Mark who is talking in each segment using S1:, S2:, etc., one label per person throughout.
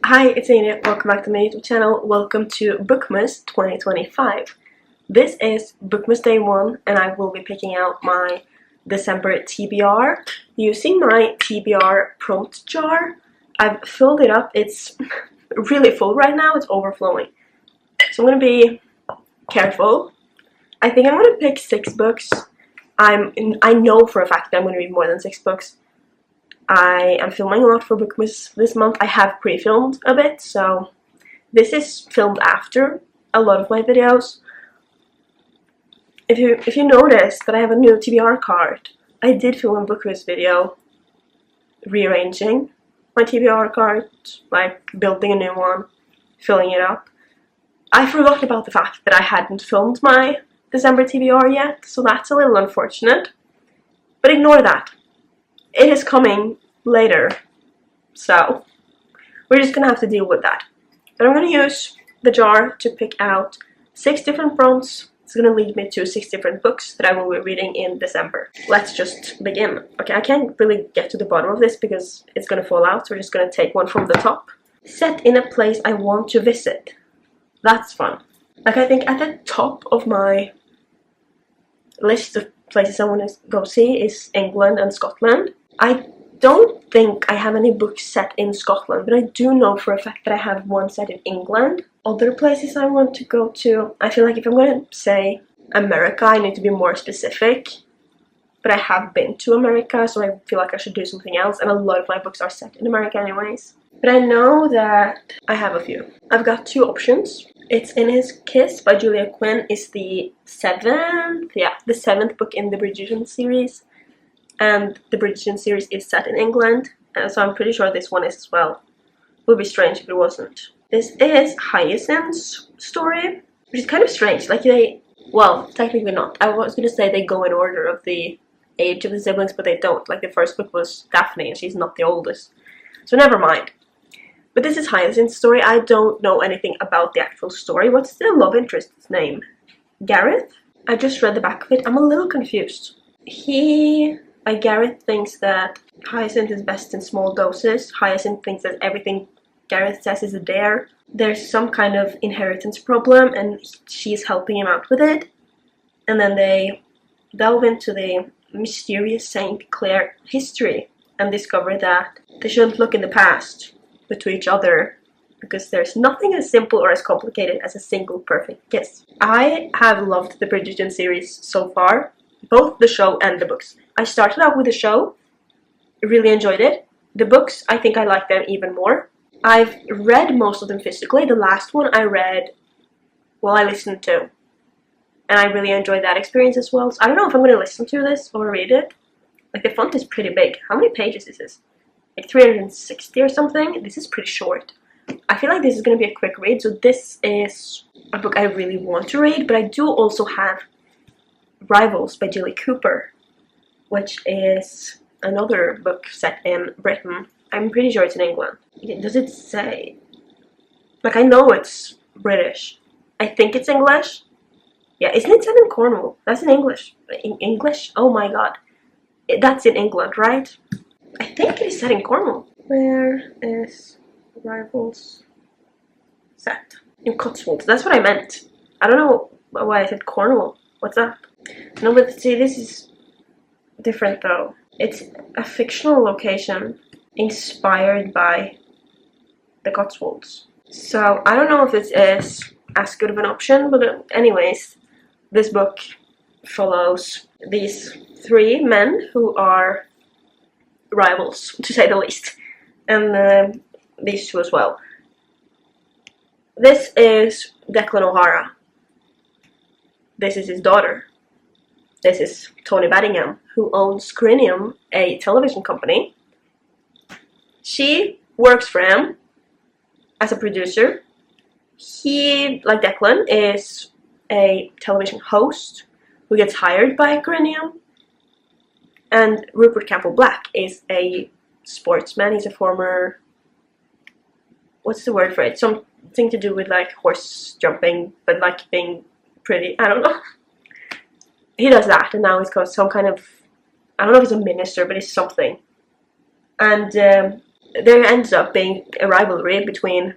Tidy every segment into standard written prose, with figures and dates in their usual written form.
S1: Hi, it's Anya. Welcome back to my YouTube channel. Welcome to Bookmas 2025. This is Bookmas Day 1 and I will be picking out my December TBR using my TBR prompt jar. I've filled it up. It's really full right now. It's overflowing. So I'm going to be careful. I think I'm going to pick 6 books. I know for a fact that I'm going to read more than 6 books. I am filming a lot for Bookmas this month. I have pre-filmed a bit, so this is filmed after a lot of my videos. If you notice that I have a new TBR card, I did film a Bookmas video rearranging my TBR card, like building a new one, filling it up. I forgot about the fact that I hadn't filmed my December TBR yet, so that's a little unfortunate. But ignore that. It is coming later, so we're just gonna have to deal with that. But I'm gonna use the jar to pick out 6 different prompts. It's gonna lead me to 6 different books that I will be reading in December. Let's just begin. Okay, I can't really get to the bottom of this because it's gonna fall out, so we're just gonna take one from the top. Set in a place I want to visit. That's fun. Like, I think at the top of my list of places I want to go see is England and Scotland. I don't think I have any books set in Scotland, but I do know for a fact that I have one set in England. Other places I want to go to, I feel like if I'm going to say America, I need to be more specific. But I have been to America, so I feel like I should do something else, and a lot of my books are set in America anyways. But I know that I have a few. I've got 2 options. It's In His Kiss by Julia Quinn is the 7th book in the Bridgerton series. And the Bridgerton series is set in England, so I'm pretty sure this one is as well. It would be strange if it wasn't. This is Hyacinth's story, which is kind of strange. Like, well, technically not. I was going to say they go in order of the age of the siblings, but they don't. Like, the first book was Daphne, and she's not the oldest. So never mind. But this is Hyacinth's story. I don't know anything about the actual story. What's the love interest's name? Gareth? I just read the back of it. I'm a little confused. Gareth thinks that Hyacinth is best in small doses. Hyacinth thinks that everything Gareth says is a dare. There's some kind of inheritance problem and she's helping him out with it. And then they delve into the mysterious Saint Clair history and discover that they shouldn't look in the past, but to each other, because there's nothing as simple or as complicated as a single perfect kiss. I have loved the Bridgerton series so far, both the show and the books. I started out with the show, really enjoyed it. The books, I think I like them even more. I've read most of them physically. The last one I read, well, I listened to. And I really enjoyed that experience as well. So I don't know if I'm going to listen to this or read it. Like, the font is pretty big. How many pages is this? Like 360 or something? This is pretty short. I feel like this is going to be a quick read. So this is a book I really want to read. But I do also have Rivals by Jilly Cooper, which is another book set in Britain. I'm pretty sure it's in England. Does it say? Like, I know it's British. I think it's English. Yeah, isn't it set in Cornwall? That's in English. In English? Oh my god. That's in England, right? I think it is set in Cornwall. Where is Rivals set? In Cotswolds. That's what I meant. I don't know why I said Cornwall. What's up? No, but see, this is different though. It's a fictional location inspired by the Cotswolds. So I don't know if this is as good of an option, but anyways, this book follows these 3 men who are rivals, to say the least, and these 2 as well. This is Declan O'Hara. This is his daughter. This is Tony Baddingham, who owns Crinium, a television company. She works for him as a producer. He, like Declan, is a television host who gets hired by Crinium. And Rupert Campbell-Black is a sportsman. He's a former... what's the word for it? Something to do with, like, horse jumping, but, like, being pretty... I don't know. He does that, and now he's got some kind of... I don't know if he's a minister, but he's something. And there ends up being a rivalry between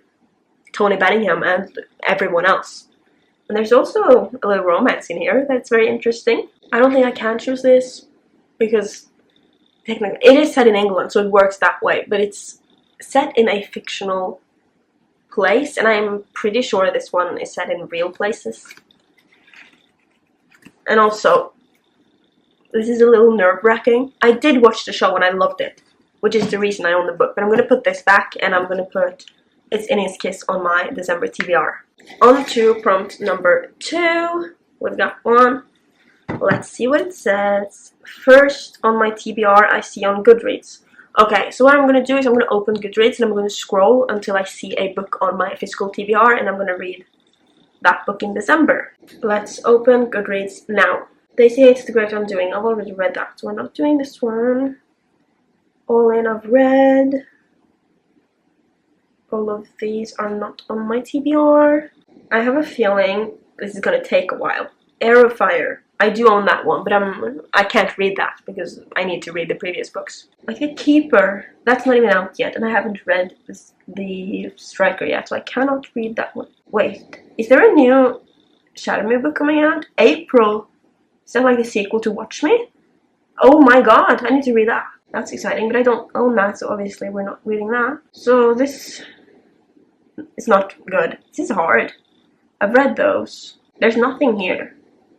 S1: Tony Bellingham and everyone else. And there's also a little romance in here that's very interesting. I don't think I can choose this because technically it is set in England, so it works that way, but it's set in a fictional place, and I'm pretty sure this one is set in real places. And also, this is a little nerve-wracking. I did watch the show and I loved it, which is the reason I own the book, but I'm going to put this back and I'm going to put It's in His Kiss on my December TBR. On to prompt number 2. We've got one. Let's see what it says. First on my TBR I see on Goodreads. Okay, so what I'm going to do is I'm going to open Goodreads and I'm going to scroll until I see a book on my physical TBR, and I'm going to read that book in December. Let's open Goodreads now. Daisy Hates the Great Undoing. I've already read that, so we're not doing this one. All In I've read. All of these are not on my TBR. I have a feeling this is going to take a while. Air of Fire. I do own that one, but I can't read that because I need to read the previous books. Like The Keeper. That's not even out yet, and I haven't read The Striker yet, so I cannot read that one. Wait, is there a new Shadow book coming out? April. Is that like the sequel to Watch Me? Oh my god, I need to read that. That's exciting, but I don't own that, so obviously we're not reading that. So this is not good. This is hard. I've read those. There's nothing here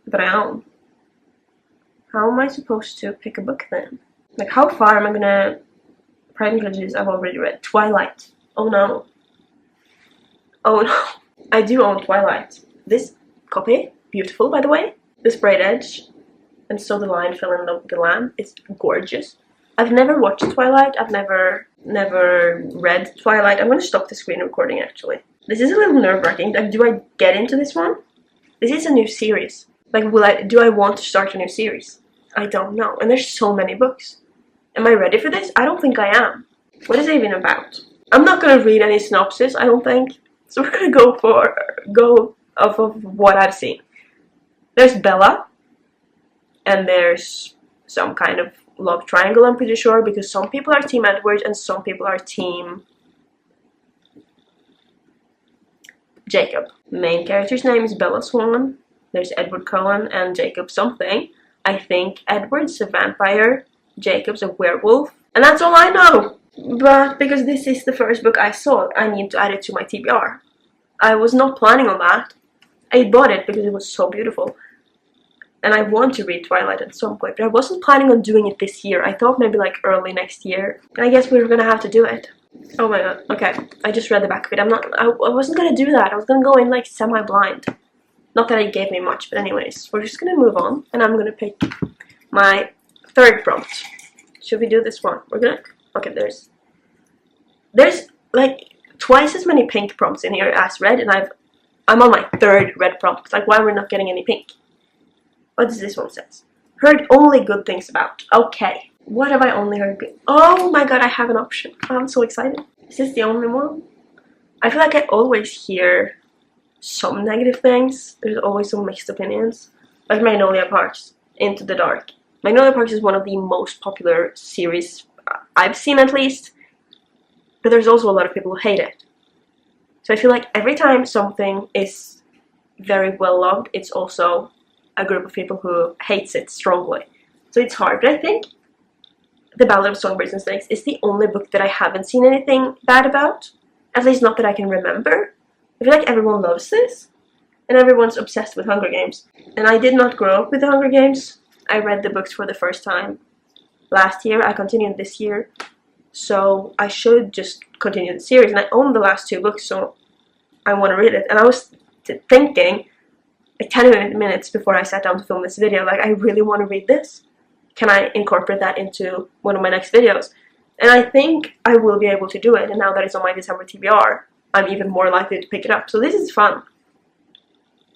S1: that I own. How am I supposed to pick a book then? Like, how far am I gonna... Pride and Prejudice I've already read. Twilight. Oh no. Oh no. I do own Twilight. This copy, beautiful by the way. The sprayed edge. And So the Lion Fell in Love with the Lamb. It's gorgeous. I've never watched Twilight. I've never read Twilight. I'm gonna stop the screen recording actually. This is a little nerve-wracking. Like, do I get into this one? This is a new series. Like, do I want to start a new series? I don't know. And there's so many books. Am I ready for this? I don't think I am. What is it even about? I'm not gonna read any synopsis, I don't think. So we're gonna go off of what I've seen. There's Bella. And there's some kind of love triangle, I'm pretty sure, because some people are Team Edward and some people are Team Jacob. Main character's name is Bella Swan. There's Edward Cullen and Jacob something. I think Edward's a vampire, Jacob's a werewolf, and that's all I know. But because this is the first book I saw, I need to add it to my TBR. I was not planning on that. I bought it because it was so beautiful. And I want to read Twilight at some point, but I wasn't planning on doing it this year. I thought maybe like early next year. And I guess we were gonna have to do it. Oh my god, okay. I just read the back of it. I wasn't gonna do that. I was gonna go in like semi-blind. Not that it gave me much, but anyways. We're just gonna move on, and I'm gonna pick my third prompt. Should we do this one? We're gonna... Okay, there's like twice as many pink prompts in here as red, and I'm on my third red prompt. Like, why we're not getting any pink? What does this one says? Heard only good things about. Okay. What have I only heard good? Oh my god, I have an option. I'm so excited. Is this the only one? I feel like I always hear some negative things. There's always some mixed opinions. Like Magnolia Parks, Into the Dark. Magnolia Parks is one of the most popular series I've seen, at least. But there's also a lot of people who hate it. So I feel like every time something is very well loved, it's also a group of people who hates it strongly. So it's hard. But I think The Ballad of Songbirds and Snakes is the only book that I haven't seen anything bad about. At least not that I can remember. I feel like everyone loves this. And everyone's obsessed with Hunger Games. And I did not grow up with the Hunger Games. I read the books for the first time last year. I continued this year. So I should just continue the series. And I own the last 2 books, so I want to read it. And I was thinking, like 10 minutes before I sat down to film this video, like, I really want to read this. Can I incorporate that into one of my next videos? And I think I will be able to do it. And now that it's on my December TBR, I'm even more likely to pick it up. So this is fun.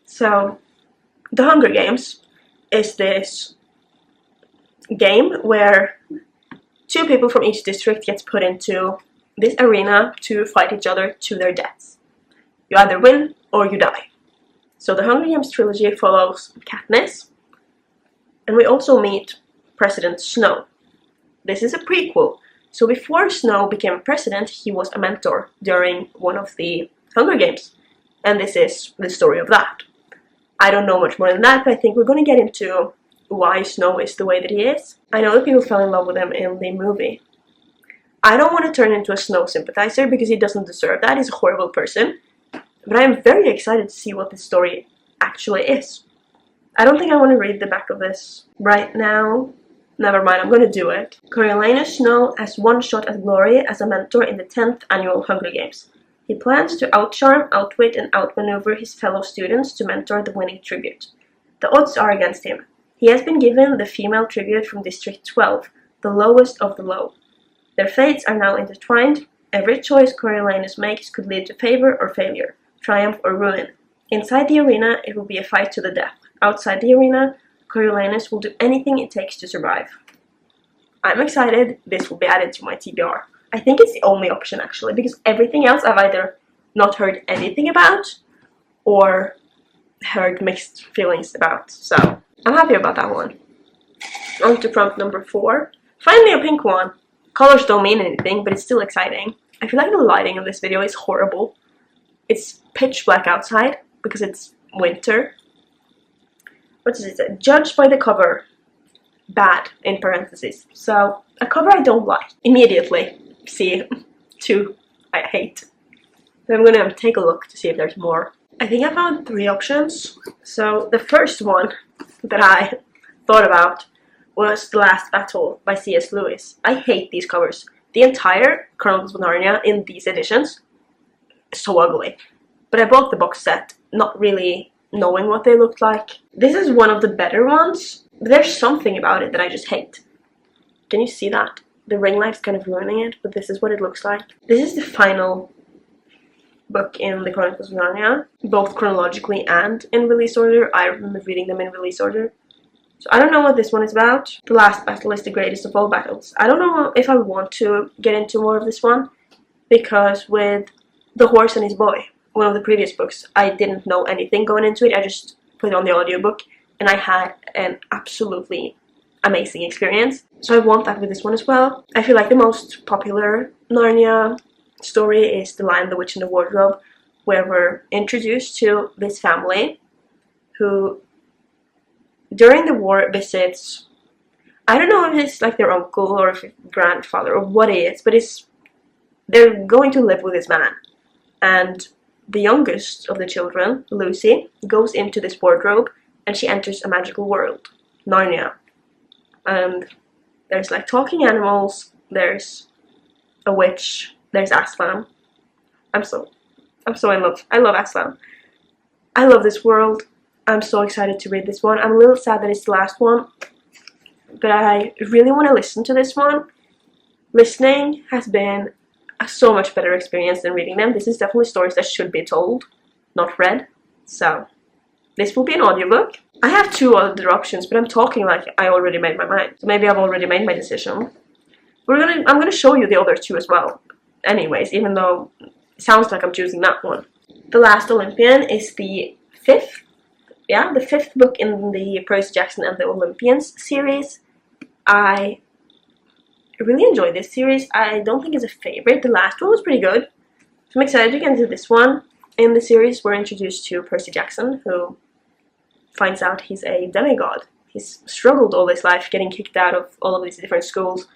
S1: So, The Hunger Games is this game where 2 people from each district gets put into this arena to fight each other to their deaths. You either win or you die. So the Hunger Games trilogy follows Katniss, and we also meet President Snow. This is a prequel, So before Snow became president, he was a mentor during one of the Hunger Games. And this is the story of that. I don't know much more than that, but I think we're going to get into why Snow is the way that he is. I know that people fell in love with him in the movie. I don't want to turn into a Snow sympathizer because he doesn't deserve that. He's a horrible person. But I'm very excited to see what this story actually is. I don't think I want to read the back of this right now. Never mind, I'm going to do it. Coriolanus Snow has one shot at glory as a mentor in the 10th annual Hunger Games. He plans to outcharm, outwit, and outmaneuver his fellow students to mentor the winning tribute. The odds are against him. He has been given the female tribute from District 12, the lowest of the low. Their fates are now intertwined. Every choice Coriolanus makes could lead to favor or failure, triumph or ruin. Inside the arena, it will be a fight to the death. Outside the arena, Coriolanus will do anything it takes to survive. I'm excited. This will be added to my TBR. I think it's the only option actually, because everything else I've either not heard anything about or heard mixed feelings about. So I'm happy about that one. On to prompt number 4. Finally a pink one. Colors don't mean anything, but it's still exciting. I feel like the lighting of this video is horrible. It's pitch black outside because it's winter. What does it say? Judged by the cover. Bad, in parentheses. So, a cover I don't like. Immediately. See, 2 I hate. So I'm gonna take a look to see if there's more. I think I found 3 options. So, the first one that I thought about was The Last Battle by C.S. Lewis. I hate these covers. The entire Chronicles of Narnia in these editions is so ugly. But I bought the box set, not really knowing what they looked like. This is one of the better ones, but there's something about it that I just hate. Can you see that? The ring light's kind of ruining it, but this is what it looks like. This is the final book in the Chronicles of Narnia, both chronologically and in release order. I remember reading them in release order. So I don't know what this one is about. The Last Battle is the greatest of all battles. I don't know if I want to get into more of this one, because with The Horse and His Boy, one of the previous books, I didn't know anything going into it. I just put it on the audiobook and I had an absolutely amazing experience. So I want that with this one as well. I feel like the most popular Narnia story is The Lion, the Witch and the Wardrobe, where we're introduced to this family who during the war visits, I don't know if it's like their uncle or if it's grandfather or what it is, but they're going to live with this man. And the youngest of the children, Lucy, goes into this wardrobe and she enters a magical world, Narnia. And there's like talking animals, there's a witch, there's Aslan. I'm so in love. I love Aslan. I love this world. I'm so excited to read this one. I'm a little sad that it's the last one, but I really want to listen to this one. Listening has been a so much better experience than reading them. This is definitely stories that should be told, not read. So this will be an audiobook. I have 2 other options, but I'm talking like I already made my mind. So maybe I've already made my decision. I'm gonna show you the other 2 as well. Anyways, even though it sounds like I'm choosing that one. The Last Olympian is the 5th. Yeah, the 5th book in the Percy Jackson and the Olympians series. I really enjoyed this series. I don't think it's a favorite. The last one was pretty good. So I'm excited to get into this one. In the series, we're introduced to Percy Jackson, who finds out he's a demigod. He's struggled all his life getting kicked out of all of these different schools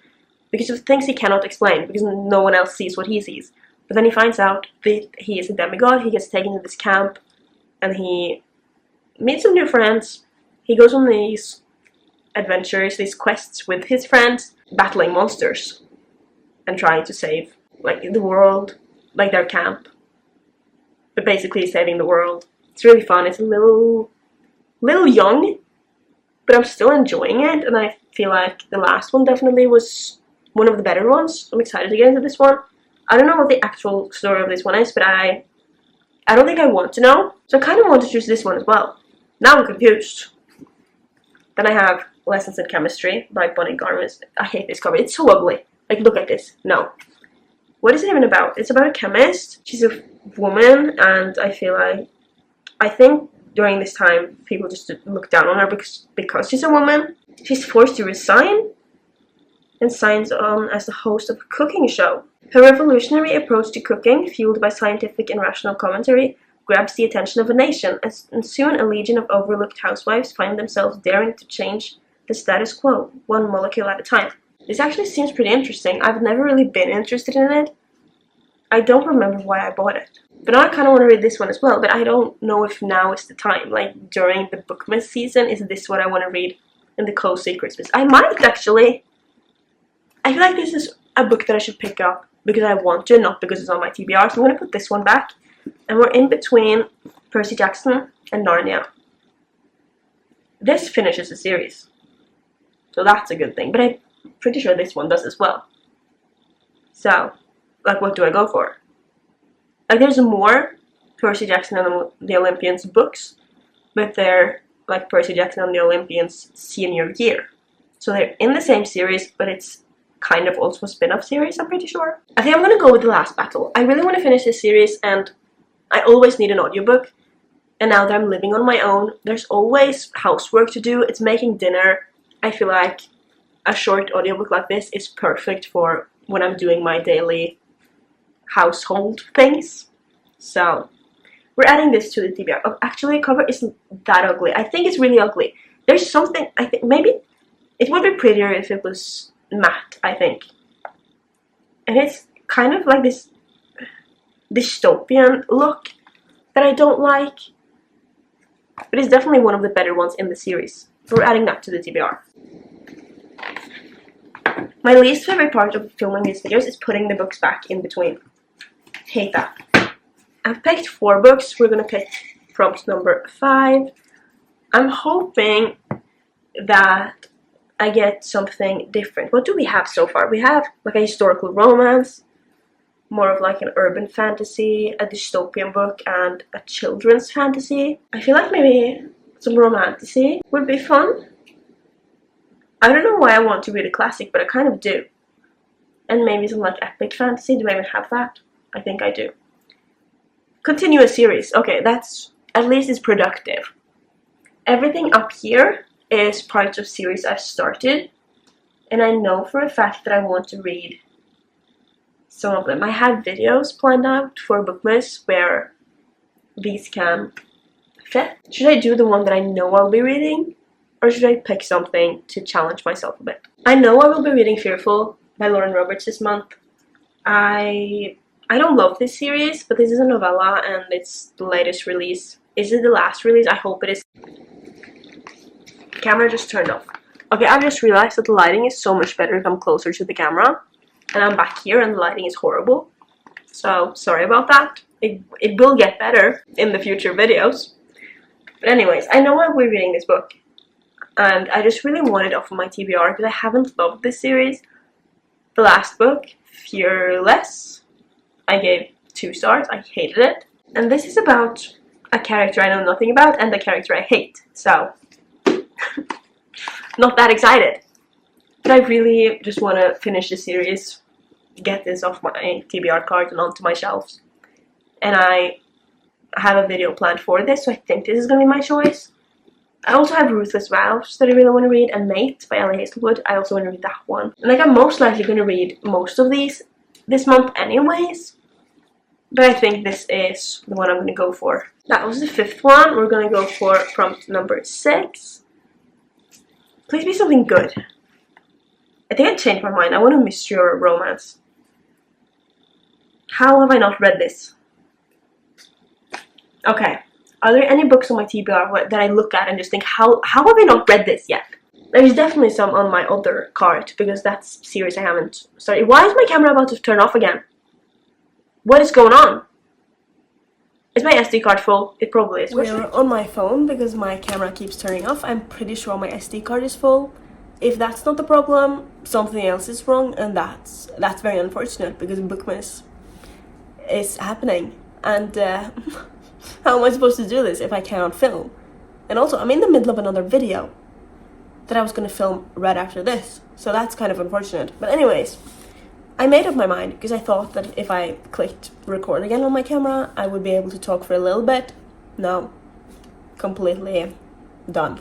S1: because of things he cannot explain, because no one else sees what he sees. But then he finds out that he is a demigod. He gets taken to this camp and he meets some new friends. He goes on these adventures, these quests with his friends, battling monsters and trying to save like the world, like their camp, but basically saving the world. It's really fun. It's a little young, but I'm still enjoying it, and I feel like the last one definitely was one of the better ones. I'm excited to get into this one. I don't know what the actual story of this one is, but I don't think I want to know, so I kind of want to choose this one as well. Now I'm confused. Then I have Lessons in Chemistry by Bonnie Garmus. I hate this cover. It's so ugly. Like, look at this. No. What is it even about? It's about a chemist. She's a woman, and I think during this time people just look down on her because she's a woman. She's forced to resign and signs on as the host of a cooking show. Her revolutionary approach to cooking, fueled by scientific and rational commentary, grabs the attention of a nation, and soon a legion of overlooked housewives find themselves daring to change the status quo, one molecule at a time. This actually seems pretty interesting. I've never really been interested in it. I don't remember why I bought it. But now I kind of want to read this one as well, but I don't know if now is the time. Like, during the bookmas season, is this what I want to read in the cozy Christmas? I might actually. I feel like this is a book that I should pick up because I want to, not because it's on my TBR. So I'm going to put this one back. And we're in between Percy Jackson and Narnia. This finishes the series. So that's a good thing. But I'm pretty sure this one does as well. So, like, what do I go for? Like, there's more Percy Jackson and the Olympians books, but they're like Percy Jackson and the Olympians senior year. So they're in the same series, but it's kind of also a spin-off series, I'm pretty sure. I think I'm gonna go with The Last Battle. I really want to finish this series, and I always need an audiobook. And now that I'm living on my own, there's always housework to do. It's making dinner. I feel like a short audiobook like this is perfect for when I'm doing my daily household things. So we're adding this to the TBR. Oh, actually, the cover isn't that ugly. I think it's really ugly. There's something, I think maybe it would be prettier if it was matte, I think. And it's kind of like this dystopian look that I don't like. But it's definitely one of the better ones in the series. So we're adding that to the TBR. My least favorite part of filming these videos is putting the books back in between. Hate that. I've picked 4 books. We're gonna pick prompt number 5. I'm hoping that I get something different. What do we have so far? We have like a historical romance, more of like an urban fantasy, a dystopian book, and a children's fantasy. I feel like maybe some romantasy would be fun. I don't know why I want to read a classic, but I kind of do. And maybe some like epic fantasy. Do I even have that? I think I do. Continue a series. Okay, that's at least it's productive. Everything up here is parts of series I've started, and I know for a fact that I want to read some of them. I have videos planned out for bookmas where these can fit. Should I do the one that I know I'll be reading, or should I pick something to challenge myself a bit? I know I will be reading Fearful by Lauren Roberts this month. I don't love this series, but this is a novella and it's the latest release. Is it the last release? I hope it is. Camera just turned off. Okay, I've just realized that the lighting is so much better if I'm closer to the camera. And I'm back here and the lighting is horrible. So, sorry about that. It will get better in the future videos. But anyways, I know I'll be reading this book. And I just really want it off of my TBR because I haven't loved this series. The last book, Fearless, I gave 2 stars. I hated it. And this is about a character I know nothing about and a character I hate. So, not that excited. But I really just want to finish the series, get this off my TBR card and onto my shelves. And I have a video planned for this, so I think this is going to be my choice. I also have Ruthless Vows that I really want to read, and Mate by Ellie Hazelwood. I also want to read that one. And like, I'm most likely going to read most of these this month anyways. But I think this is the one I'm going to go for. That was the 5th one. We're going to go for prompt number 6. Please be something good. I think I changed my mind. I want a mystery or a romance. How have I not read this? Okay. Are there any books on my TBR that I look at and just think, how have I not read this yet? There's definitely some on my other card, because that's series I haven't started. Why is my camera about to turn off again? What is going on? Is my SD card full? It probably is. We're on my phone because my camera keeps turning off. I'm pretty sure my SD card is full. If that's not the problem, something else is wrong, and that's very unfortunate because bookmas is happening. And how am I supposed to do this if I cannot film? And also, I'm in the middle of another video that I was going to film right after this, so that's kind of unfortunate. But anyways, I made up my mind because I thought that if I clicked record again on my camera, I would be able to talk for a little bit. No, completely done.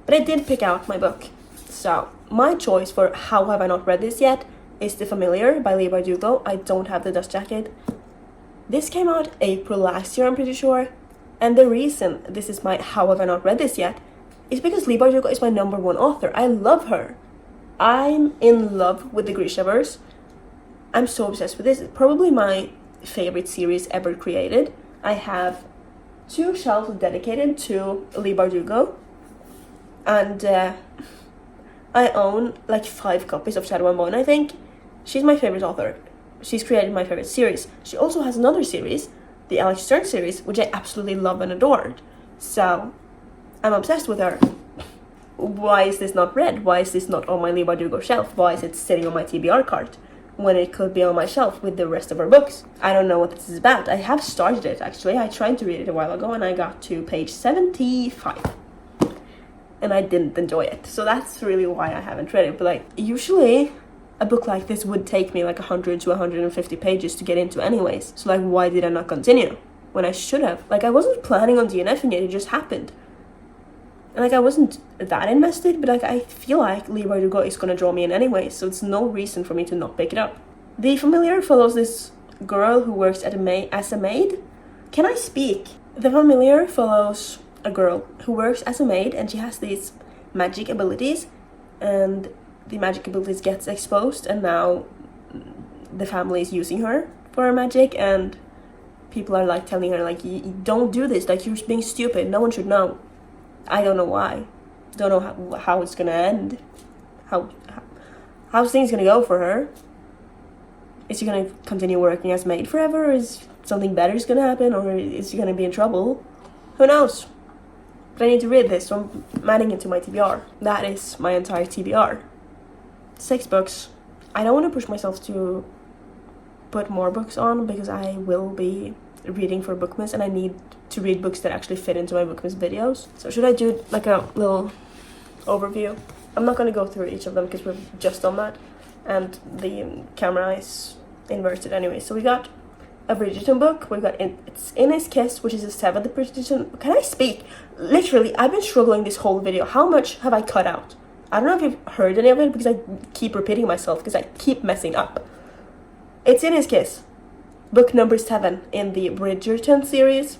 S1: But I did pick out my book, so So my choice for how have I not read this yet is The Familiar by Leigh Bardugo. I don't have the dust jacket. This came out April last year, I'm pretty sure. And the reason this is my how have I not read this yet is because Leigh Bardugo is my #1 author. I love her. I'm in love with the Grishaverse. I'm so obsessed with this. It's probably my favorite series ever created. I have 2 shelves dedicated to Leigh Bardugo. And I own like 5 copies of Shadow and Bone, I think. She's my favorite author. She's created my favorite series. She also has another series, the Alex Stern series, which I absolutely love and adored. So, I'm obsessed with her. Why is this not read? Why is this not on my Leigh Bardugo shelf? Why is it sitting on my TBR cart when it could be on my shelf with the rest of her books? I don't know what this is about. I have started it, actually. I tried to read it a while ago and I got to page 75. And I didn't enjoy it. So that's really why I haven't read it. But like, usually a book like this would take me like 100 to 150 pages to get into anyways. So like, why did I not continue when I should have? Like, I wasn't planning on DNFing it, it just happened. And like, I wasn't that invested, but like, I feel like Leigh Bardugo is gonna draw me in anyway, so it's no reason for me to not pick it up. The Familiar follows this girl who works as a maid. Can I speak? The Familiar follows a girl who works as a maid, and she has these magic abilities, and the magic abilities gets exposed, and now the family is using her for her magic, and people are like telling her like, don't do this, like, you're being stupid, no one should know. I don't know why. Don't know how it's gonna end. How's things gonna go for her? Is she gonna continue working as maid forever? Or is something better is gonna happen? Or is she gonna be in trouble? Who knows? But I need to read this, so I'm adding it to my TBR. That is my entire TBR. 6 books. I don't want to push myself to put more books on because I will be reading for bookmas and I need to read books that actually fit into my bookmas videos. So should I do like a little overview? I'm not going to go through each of them because we've just done that and the camera is inverted anyway. So we got a Bridgerton book. We've got It's In His Kiss, which is the 7th Bridgerton. Can I speak? Literally, I've been struggling this whole video. How much have I cut out? I don't know if you've heard any of it because I keep repeating myself because I keep messing up. It's In His Kiss, book number 7 in the Bridgerton series.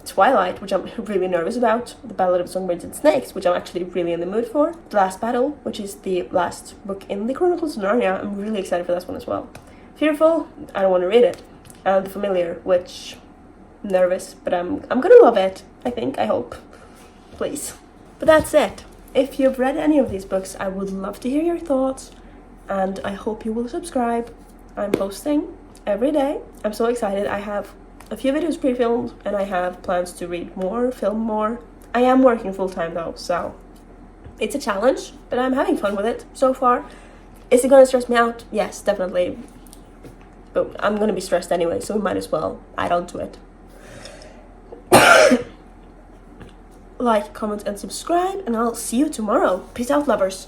S1: Twilight, which I'm really nervous about. The Ballad of Songbirds and Snakes, which I'm actually really in the mood for. The Last Battle, which is the last book in the Chronicles of Narnia. I'm really excited for this one as well. Fearful, I don't want to read it. And The Familiar, which I'm nervous, but I'm gonna love it. I think, I hope. Please. But that's it. If you've read any of these books, I would love to hear your thoughts, and I hope you will subscribe. I'm posting every day. I'm so excited. I have a few videos pre-filmed, and I have plans to read more, film more. I am working full-time though, so it's a challenge, but I'm having fun with it so far. Is it gonna stress me out? Yes, definitely. But I'm gonna be stressed anyway, so we might as well add on to it. Like, comment, and subscribe, and I'll see you tomorrow. Peace out, lovers.